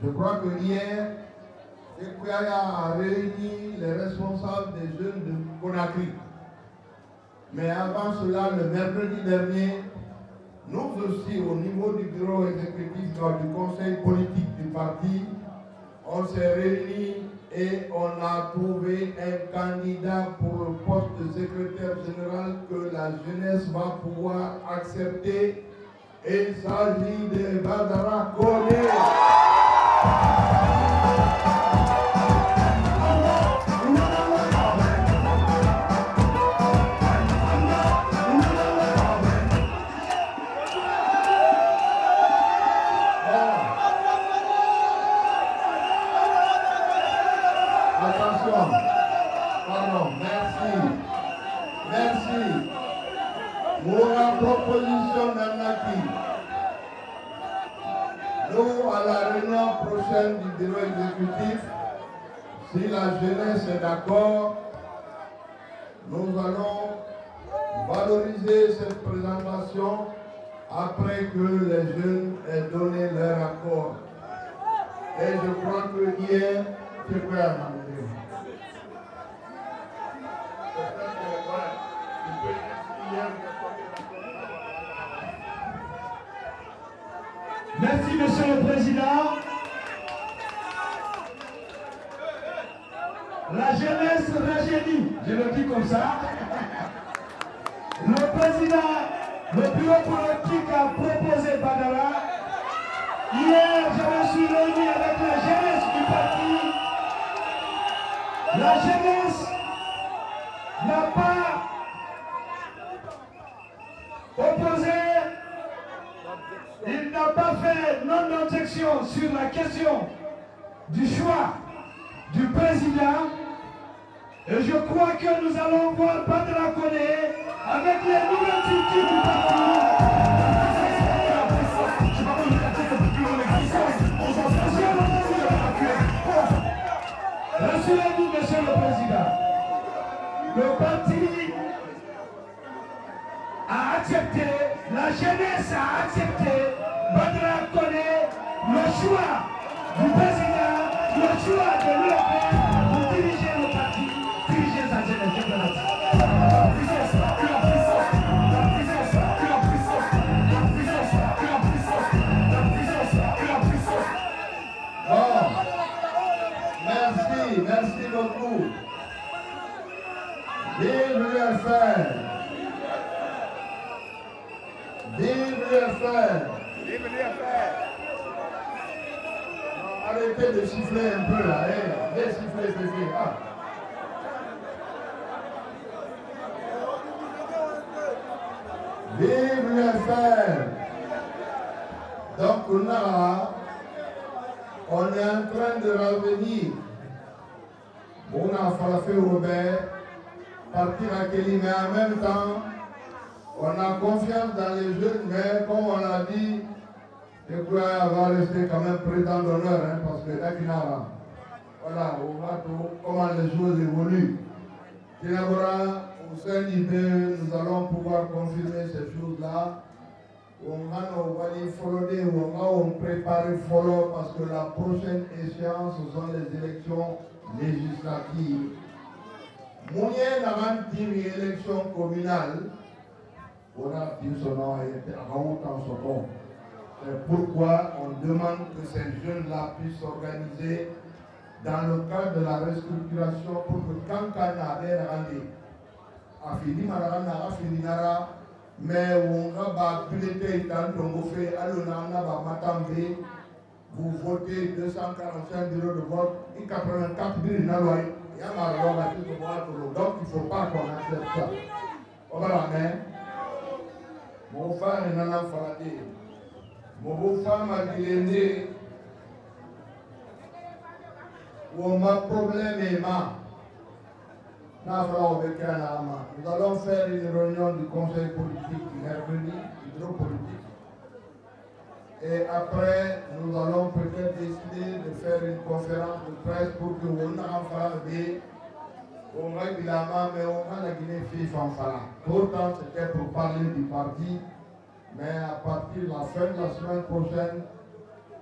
Je crois que hier, Sequoia a réuni les responsables des jeunes de Conakry. Mais avant cela, le mercredi dernier, nous aussi, au niveau du bureau exécutif du conseil politique du parti, on s'est réunis et on a trouvé un candidat pour le poste de secrétaire général que la jeunesse va pouvoir accepter. Et il s'agit de Badara Koné. Proposition d'Anaki. Nous, à la réunion prochaine du bureau exécutif, si la jeunesse est d'accord, nous allons valoriser cette présentation après que les jeunes aient donné leur accord. Et je crois que hier, c'est quoi à m'amener. Merci, Monsieur le Président. La jeunesse rajeunit, je le dis comme ça. Le Président, le bureau politique a proposé Badara. Hier, je me suis réuni avec la jeunesse du parti. La jeunesse n'a pas opposé. Il n'a pas fait non-objection sur la question du choix du président. Et je crois que nous allons voir Badara Koné avec les nouvelles structures du parti. Rassurez-vous, Monsieur le Président. Le parti a accepté, la jeunesse a accepté, Badara Koné, le choix du président, le choix de l'UEP pour diriger le parti, diriger sa jeunesse. Bon, merci beaucoup. Vive l'UFR. Vive l'UFR. Vive l'UFR. Arrêtez de siffler un peu là, hein. De siffler, bébé. Ah. Vive l'UFR. Donc là, on est en train de revenir. On a falafé Robert, partir à Kelly, mais en même temps, on a confiance dans les jeunes, mais comme on l'a dit, je crois qu'on va rester quand même président d'honneur, hein, parce que là, voilà, on voit comment les choses évoluent. Tinabora, au sein d'IB, nous allons pouvoir confirmer ces choses-là. On va préparer follow parce que la prochaine échéance, ce sont les élections législatives. Mounier n'a une élection communale. On a dit son nom et son nom. C'est pourquoi on demande que ces jeunes-là puissent s'organiser dans le cadre de la restructuration pour que quand on a a fini, mais on va bulletin dans ton fait, vous votez 245 bureaux de vote et 84 bureaux de vote. Donc il ne faut pas qu'on accepte ça. Voilà, mais mon frère est un enfant. Mon beau-frère m'a dit où ma problème est ma. Nous allons faire une réunion du conseil politique mercredi, du bureau politique. Et après, nous allons peut-être décider de faire une conférence de presse pour que on en fasse on règle la main, mais on va la Guinée FIFA en faisant. Pourtant, c'était pour parler du parti, mais à partir de la fin de la semaine prochaine,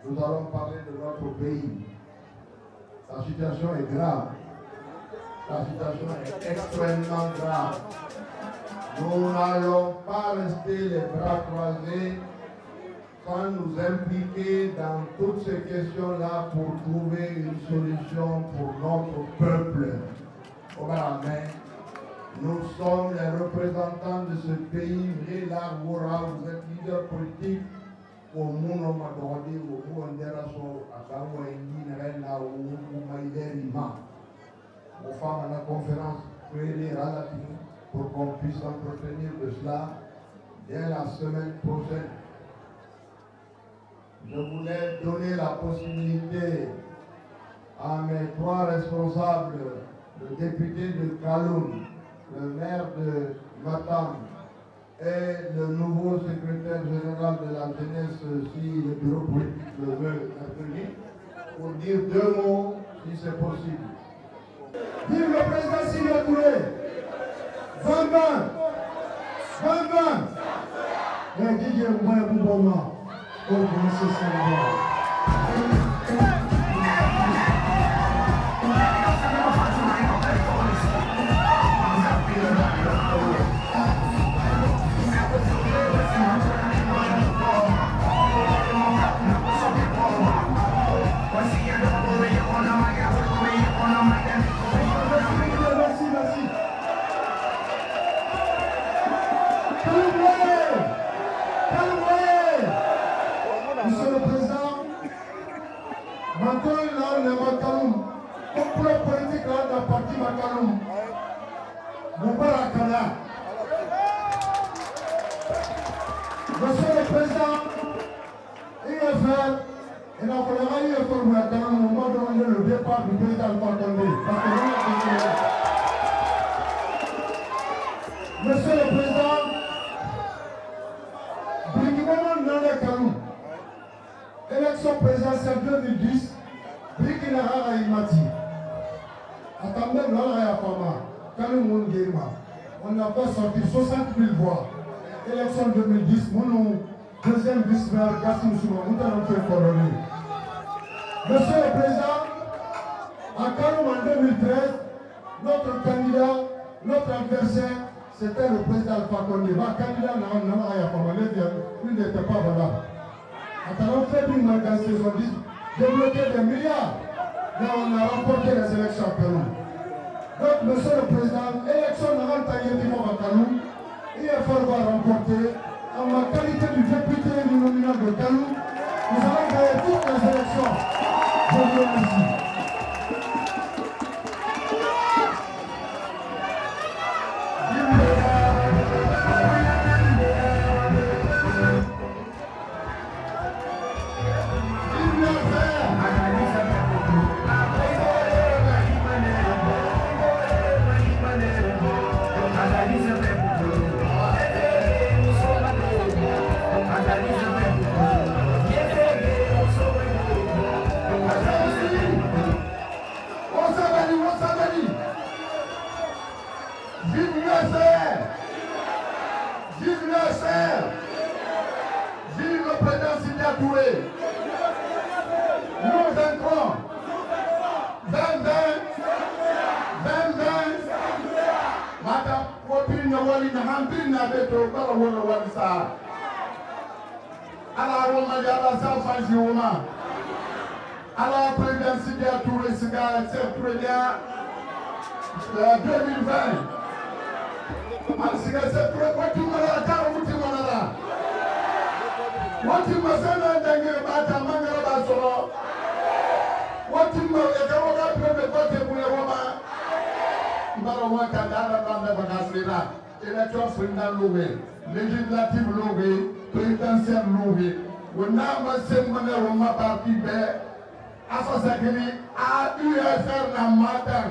nous allons parler de notre pays. La situation est grave. La situation est extrêmement grave. Nous n'allons pas rester les bras croisés sans nous impliquer dans toutes ces questions-là pour trouver une solution pour notre peuple. Amen. Nous sommes les représentants de ce pays. Vous êtes leader politique. Au monde, on m'a demandé au monde aux femmes à la conférence pour qu'on puisse entretenir de cela dès la semaine prochaine. Je voulais donner la possibilité à mes trois responsables, le député de Kaloum, le maire de Matam et le nouveau secrétaire général de la jeunesse, si le bureau politique le veut intervenir, pour dire deux mots si c'est possible. Vive le président Sékou Touré! 20-20! 20-20! Et Didier Moué-Bouboma, au Conseil Sénégal. Monsieur le Président, maintenant là on est Makaloum. Comme la politique là dans le parti Makaloum. Moubarakana. Monsieur le Président, IFR, il a fallu IFR Makaloum au moment de donner le départ du président Makaloum. Monsieur le Président, Brigimon Nane Kaloum. Élection présidentielle 2010, Brigina Rara Imati. Attendez, on n'a pas sorti 60 000 voix. Élection 2010, mon deuxième vice-maire, Gassim Souma, Monsieur le Président, à Kaloum en 2013, notre candidat, notre adversaire, c'était le président Alpha Condé. Ma candidat il n'était pas valable. On fait une saison 10, débloqué des milliards, mais on a remporté les élections à Kaloum. Donc, Monsieur le Président, élection n'a pas taillé à Kaloum, IFR va remporter. En ma qualité du député nominal de Kaloum, nous allons gagner toutes les élections. Je vous remercie. Vive le président Sékou Touré. Nous entrons 20-20. Madame, Wopin Wali Nahambi Nabeto, Barawana Wansa. Alors, on m'a dit Salfajioma. Alors, président Sékou Touré, c'est très bien. 2020. Asiga se pro wati mara ta wuti mara wati masana dange bata mangara basoro wati ma e ka waka prebe kote bule wama ibara waka dara banda bakasira élection président loué législative loué présidentielle loué wona ma semana wama parti be asosakini a UFR na madan.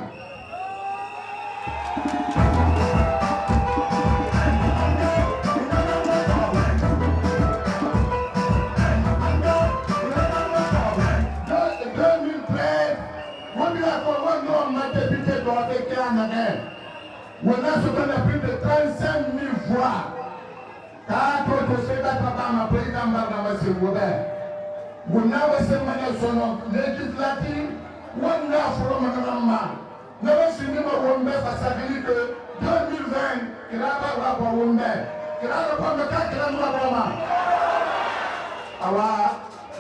On a ce qu'on a plus de 35 000 voix. Car tout ce que tu as président Barnabas Robert. Wunaba semane sono législative, wonna foro makanama. Naba sinima wombe fasabili que 2020 kiraba rapa wombe. Kiraba wombe ka kiraba rapa. Awa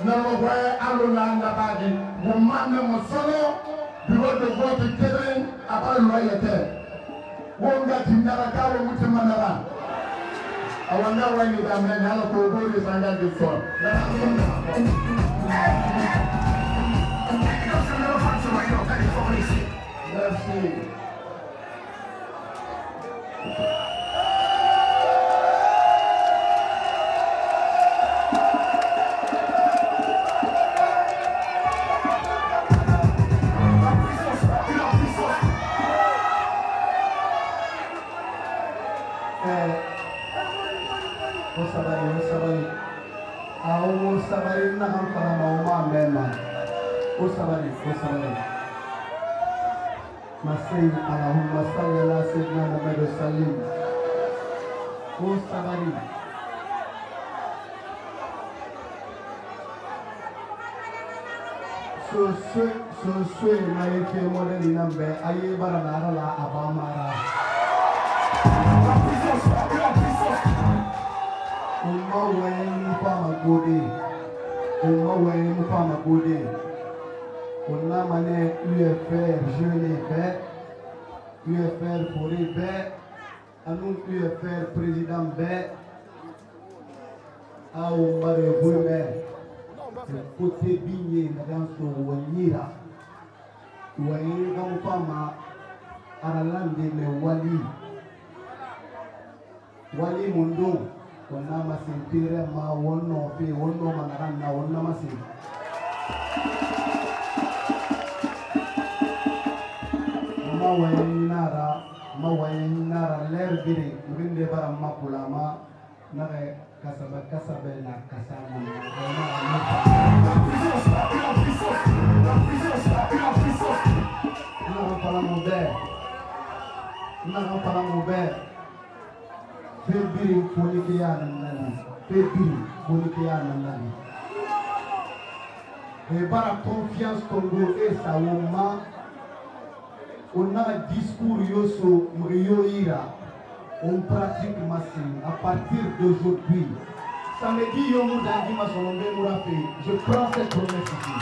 namo voye alona ndabadi. Wumane mo solo bureau de vote kelen abal loyete. Wonga tindara kawo mutimanara. Awanda wani da men hala ko bori sanga de so. Merci. Sabari na ham para mauma mema. O sabari. Masih Allahumma salli ala sayyidina Muhammad sallim. O sabari. So mai ke model inambe aye barana la abamara. Umma wen pa magodi. Umma wen pa magodi. Unna mane UFR jeune fait, UFR forêt fait, anun UFR président fait. A umbare vume. Côté bigné dans son wanyira. Wanyira comme fama aralande me wali mundo. Wonna masintire ma wonno pe wonno manarana wonna masin. Mawainara lerbiri mrinde bara makulama nare kasabe na kasama na pala mube bebiri fonikia nani e bara confiance Congo et sa woma. On a un discours yoso mrioira, on pratique massif à partir d'aujourd'hui. Samedi yomu dangi masombe murafe. Je prends cette promesse ici.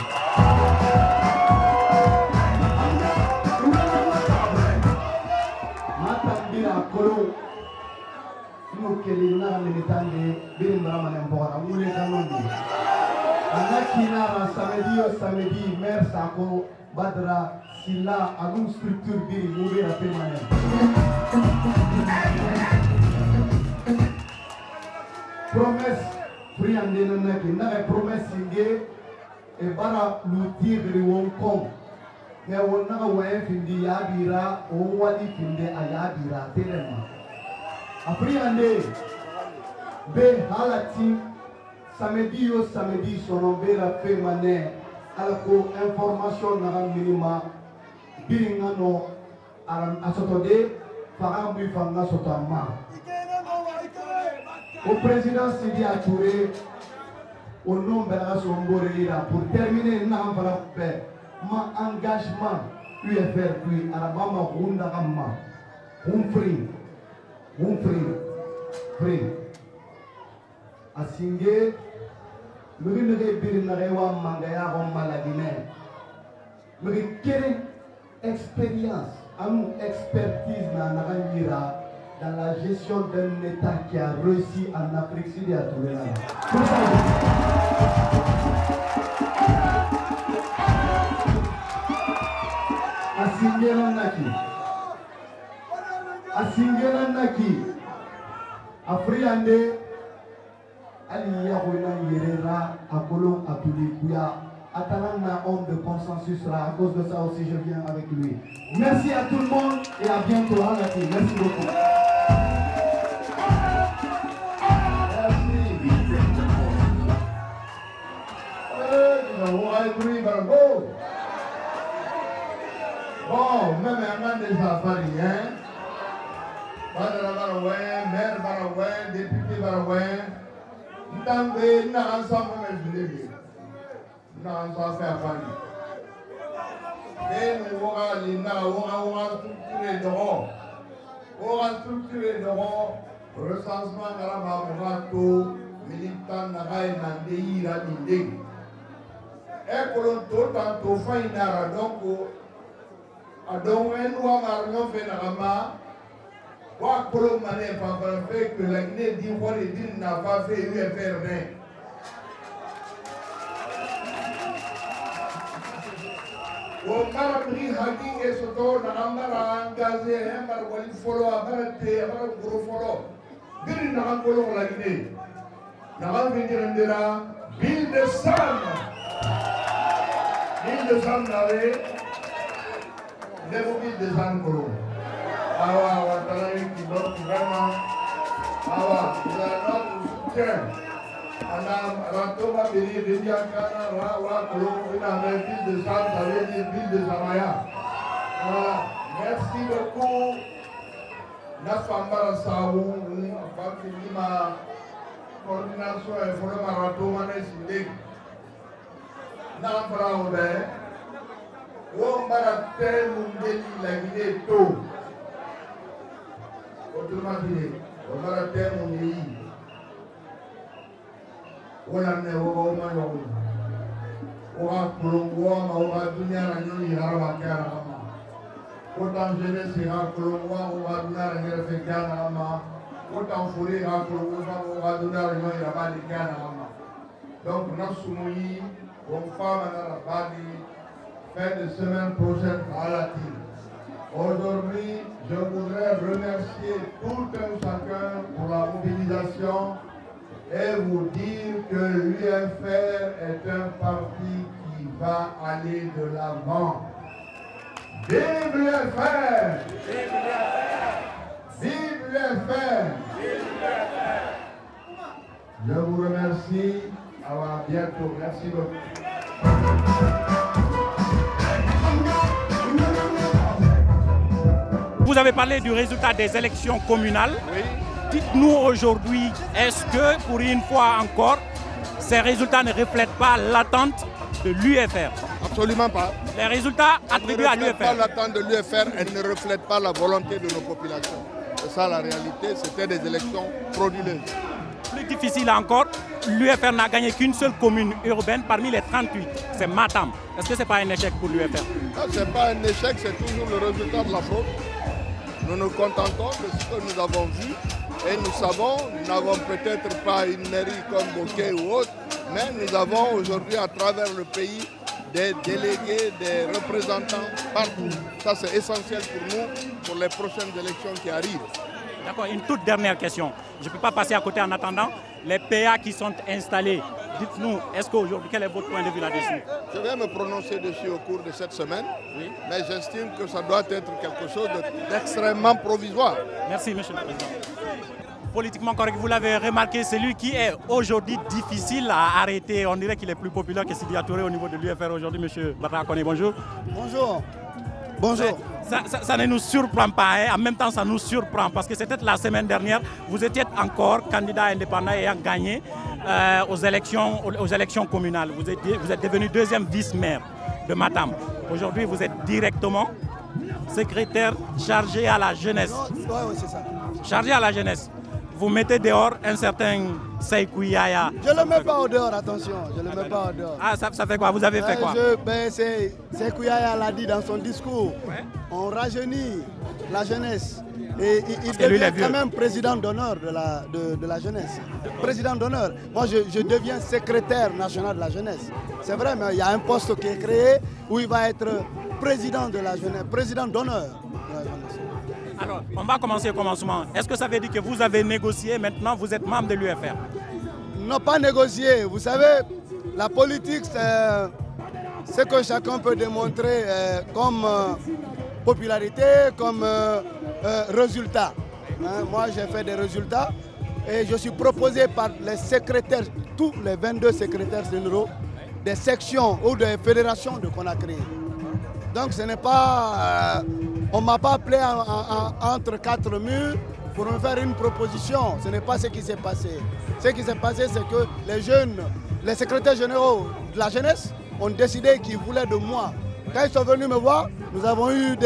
Matambira kolo, nous kelina militande bimbara manembora mule kanondi. Anakina samedi maire Sako Badra Silla a une structure de mourir à permanent. Promesse, friande nanaki, n'a promesse ingé et bara l'outil de Hong Kong. Mais on a un findi yabira, on wali finde ayabira, tellement. Après ande, be halati, samedi son ombera permanent. Alors que information n'a minima biringano asotode farambi fanga sotama au président Sidi Touré au nom de la Somborelira pour terminer n'amara ma engagement UFR puis arabama hunda amma free asingé Mugine Birinarewa Mangaya Maladine. Quelle expérience, expertise dans la gestion d'un État qui a réussi en Afrique Sud et à tout le monde. Asingeranaki, Afriande. Ali Yahweh Yerera, Apollo, Atulikuya, Atalana, homme de consensus là. À cause de ça aussi, je viens avec lui. Merci à tout le monde et à bientôt. Merci beaucoup. Bon, même un déjà parlé, hein? Badara Baraway, maire Baraway, député Baraway. Nous avons ensemble n'en soit fait à Paris. Mais nous aurons les nains, on va structurer dehors. On va structurer dehors. Recensement de la Mamourato, militant Naraï Nandei Ramindé. Et que l'on tantôt fait une ara donc, à donc un ou à Marion Fénarama, ou à Colombané, par fait que la Guinée d'Ivoire et d'Île n'a pas fait UFR. O marabri hagi e soto na ambara angaze embar wali folo abarate abar guru folo biri na angolo la gine na venir ndera bil de sam nare nebo bil de sam guru awa watala ki do vraiment awa la not soutien Anam Ratoba Biri Rindiakana Rawa Kolo Ina ville de Sam, ça veut dire ville de Samaya. Voilà, merci beaucoup. Nafambara Saou, ma coordination et Foloma Ratoma Nesinde. Nambra Obe, Wombara Tel Mundeli la Guinée To. Autrement dit, Wombara Tel Mundeli. Ola ne o ma yo o a kulungo ma o a dunia na nyoni harwa kana ama o tan jeunesse ha kulungo o a dunia na nyere kana ama o tan furi ha kulungo ma o a dunia na nyoni rabali kana ama donc na sumuyi on femme na rabali fin de semaine prochaine à la team. Aujourd'hui je voudrais remercier tout un chacun pour la mobilisation et vous dire que l'UFR est un parti qui va aller de l'avant. Vive l'UFR! Vive l'UFR! Je vous remercie. À bientôt. Merci beaucoup. Vous avez parlé du résultat des élections communales. Oui. Dites-nous aujourd'hui, est-ce que pour une fois encore, ces résultats ne reflètent pas l'attente de l'UFR? Absolument pas. Les résultats attribués à l'UFR. Pas l'attente de l'UFR, elles ne reflètent pas la volonté de nos populations. C'est ça la réalité, c'était des élections frauduleuses. Plus difficile encore, l'UFR n'a gagné qu'une seule commune urbaine parmi les 38, c'est Matam. Est-ce que ce n'est pas un échec pour l'UFR? Ce n'est pas un échec, c'est toujours le résultat de la fraude. Nous nous contentons de ce que nous avons vu. Et nous savons, nous n'avons peut-être pas une mairie comme Bokeh ou autre, mais nous avons aujourd'hui à travers le pays des délégués, des représentants partout. Ça c'est essentiel pour nous, pour les prochaines élections qui arrivent. D'accord, une toute dernière question. Je ne peux pas passer à côté en attendant. Les PA qui sont installés, dites-nous, est-ce qu'aujourd'hui, quel est votre point de vue là-dessus? Je vais me prononcer dessus au cours de cette semaine, oui. Mais j'estime que ça doit être quelque chose d'extrêmement provisoire. Merci, monsieur le Président. Politiquement correct, vous l'avez remarqué, celui qui est aujourd'hui difficile à arrêter, on dirait qu'il est plus populaire que Sidya Touré au niveau de l'UFR aujourd'hui, monsieur Batra Koné, bonjour. Bonjour. Bonjour. Ça ne nous surprend pas, hein. En même temps ça nous surprend parce que c'était la semaine dernière, vous étiez encore candidat indépendant ayant gagné aux élections communales. Vous êtes devenu deuxième vice-maire de Matam. Aujourd'hui vous êtes directement secrétaire chargé à la jeunesse. Oui, c'est ça. Chargé à la jeunesse. Vous mettez dehors un certain Seikou Yaya. Je ne le mets pas au dehors, attention. Je ne le mets pas au dehors. Ah, ça fait quoi? Vous avez fait quoi? Seikou Yaya l'a dit dans son discours. Ouais. On rajeunit la jeunesse. Et il devient quand même président d'honneur de la jeunesse. Président d'honneur. Moi, je deviens secrétaire national de la jeunesse. C'est vrai, mais il y a un poste qui est créé où il va être président de la jeunesse, président d'honneur de la jeunesse. Alors, on va commencer au commencement. Est-ce que ça veut dire que vous avez négocié, maintenant vous êtes membre de l'UFR? Non, pas négocié. Vous savez, la politique, c'est ce que chacun peut démontrer comme popularité, comme résultat. Hein, moi, j'ai fait des résultats et je suis proposé par les secrétaires, tous les 22 secrétaires généraux des sections ou des fédérations de Conakry. Donc ce n'est pas... on ne m'a pas appelé entre quatre murs pour me faire une proposition. Ce n'est pas ce qui s'est passé. Ce qui s'est passé, c'est que les jeunes, les secrétaires généraux de la jeunesse ont décidé qu'ils voulaient de moi. Quand ils sont venus me voir, nous avons eu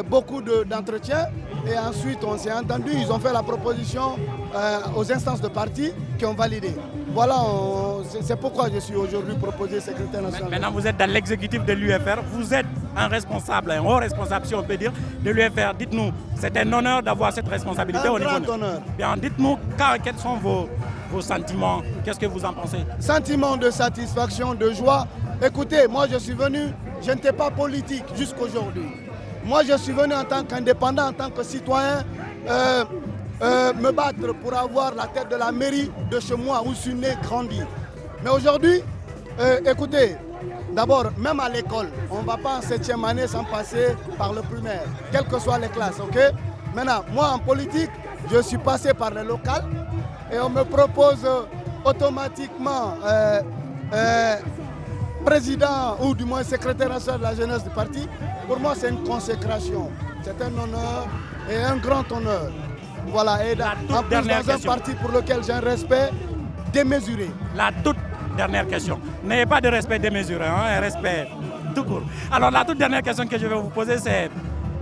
beaucoup d'entretiens et ensuite on s'est entendu, ils ont fait la proposition aux instances de parti qui ont validé. Voilà, c'est pourquoi je suis aujourd'hui proposé secrétaire national. Maintenant vous êtes dans l'exécutif de l'UFR, vous êtes un responsable, un haut responsable si on peut dire, de l'UFR. Dites-nous, c'est un honneur d'avoir cette responsabilité au niveau. Un grand honneur. Bien, dites-nous quels sont vos sentiments, qu'est-ce que vous en pensez? Sentiment de satisfaction, de joie. Écoutez, moi je suis venu, je n'étais pas politique jusqu'aujourd'hui. Moi je suis venu en tant qu'indépendant, en tant que citoyen, me battre pour avoir la tête de la mairie de chez moi où je suis né, grandi. Mais aujourd'hui, écoutez, d'abord, même à l'école, on ne va pas en 7e année sans passer par le primaire, quelles que soient les classes, ok? Maintenant, moi en politique, je suis passé par les locales et on me propose automatiquement président ou du moins secrétaire national de la jeunesse du parti. Pour moi, c'est une consécration. C'est un honneur et un grand honneur. Voilà, et en plus dans un parti pour lequel j'ai un respect démesuré. La toute dernière question. N'ayez pas de respect démesuré, hein, un respect tout court. Alors la toute dernière question que je vais vous poser, c'est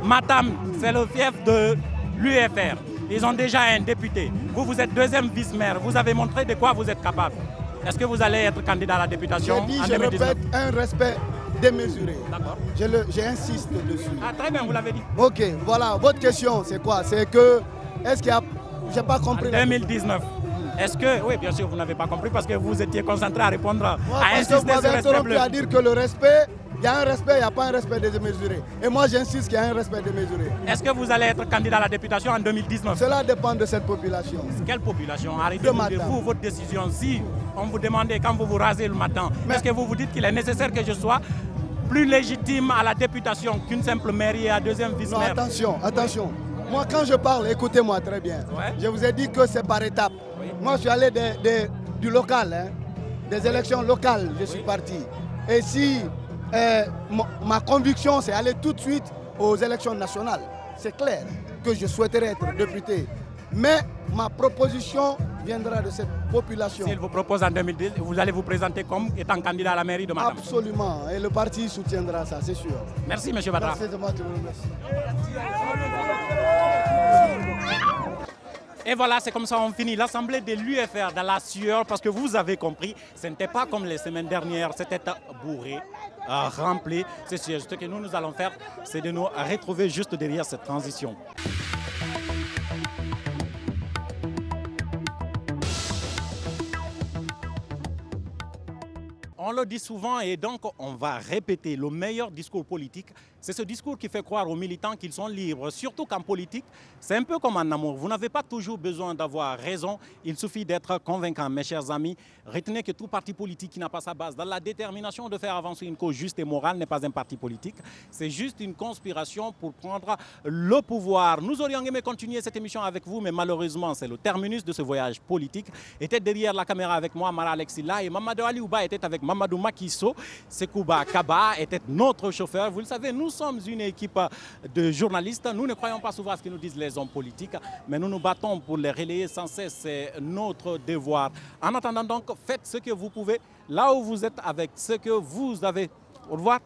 Matam, c'est le fief de l'UFR. Ils ont déjà un député. Vous êtes deuxième vice-maire. Vous avez montré de quoi vous êtes capable. Est-ce que vous allez être candidat à la députation en 2019? Je répète, un respect démesuré. D'accord. J'insiste dessus. Ah, très bien, vous l'avez dit. Ok, voilà. Votre question, c'est quoi? C'est que, est-ce qu'il y a... J'ai pas compris. En 2019. Est-ce que... Oui, bien sûr, vous n'avez pas compris parce que vous étiez concentré à répondre, à insister sur le respect bleu. À dire que le respect, il y a un respect, il n'y a pas un respect démesuré. Et moi, j'insiste qu'il y a un respect démesuré. Est-ce que vous allez être candidat à la députation en 2019? Cela dépend de cette population. Quelle population? Arrêtez de vous, votre décision. Si on vous demandait, quand vous vous rasez le matin, est-ce que vous vous dites qu'il est nécessaire que je sois plus légitime à la députation qu'une simple mairie à deuxième vice-maire? Non, attention, attention. Moi, quand je parle, écoutez-moi très bien. Ouais. Je vous ai dit que c'est par étapes. Oui. Moi, je suis allé du local, hein, des élections locales, je suis parti. Et si ma conviction, c'est aller tout de suite aux élections nationales, c'est clair que je souhaiterais être député. Mais ma proposition viendra de cette population. S'il vous propose en 2010, vous allez vous présenter comme étant candidat à la mairie de Matam? Absolument. Et le parti soutiendra ça, c'est sûr. Merci, M. Badra. Merci de moi, je vous remercie. Et voilà, c'est comme ça on finit l'assemblée de l'UFR dans la sueur parce que vous avez compris, ce n'était pas comme les semaines dernières, c'était bourré, rempli. C'est sûr, ce que nous allons faire, c'est de nous retrouver juste derrière cette transition. On le dit souvent et donc on va répéter, le meilleur discours politique, c'est ce discours qui fait croire aux militants qu'ils sont libres. Surtout qu'en politique, c'est un peu comme en amour. Vous n'avez pas toujours besoin d'avoir raison, il suffit d'être convaincant. Mes chers amis, retenez que tout parti politique qui n'a pas sa base dans la détermination de faire avancer une cause juste et morale n'est pas un parti politique. C'est juste une conspiration pour prendre le pouvoir. Nous aurions aimé continuer cette émission avec vous, mais malheureusement, c'est le terminus de ce voyage politique. Était derrière la caméra avec moi, Mara Alexila, et Mamadou Aliouba était avec Mamadou Makiso. Sekouba Kaba était notre chauffeur. Vous le savez, nous sommes une équipe de journalistes. Nous ne croyons pas souvent à ce que nous disent les hommes politiques, mais nous nous battons pour les relayer sans cesse. C'est notre devoir. En attendant donc, faites ce que vous pouvez, là où vous êtes, avec ce que vous avez. Au revoir.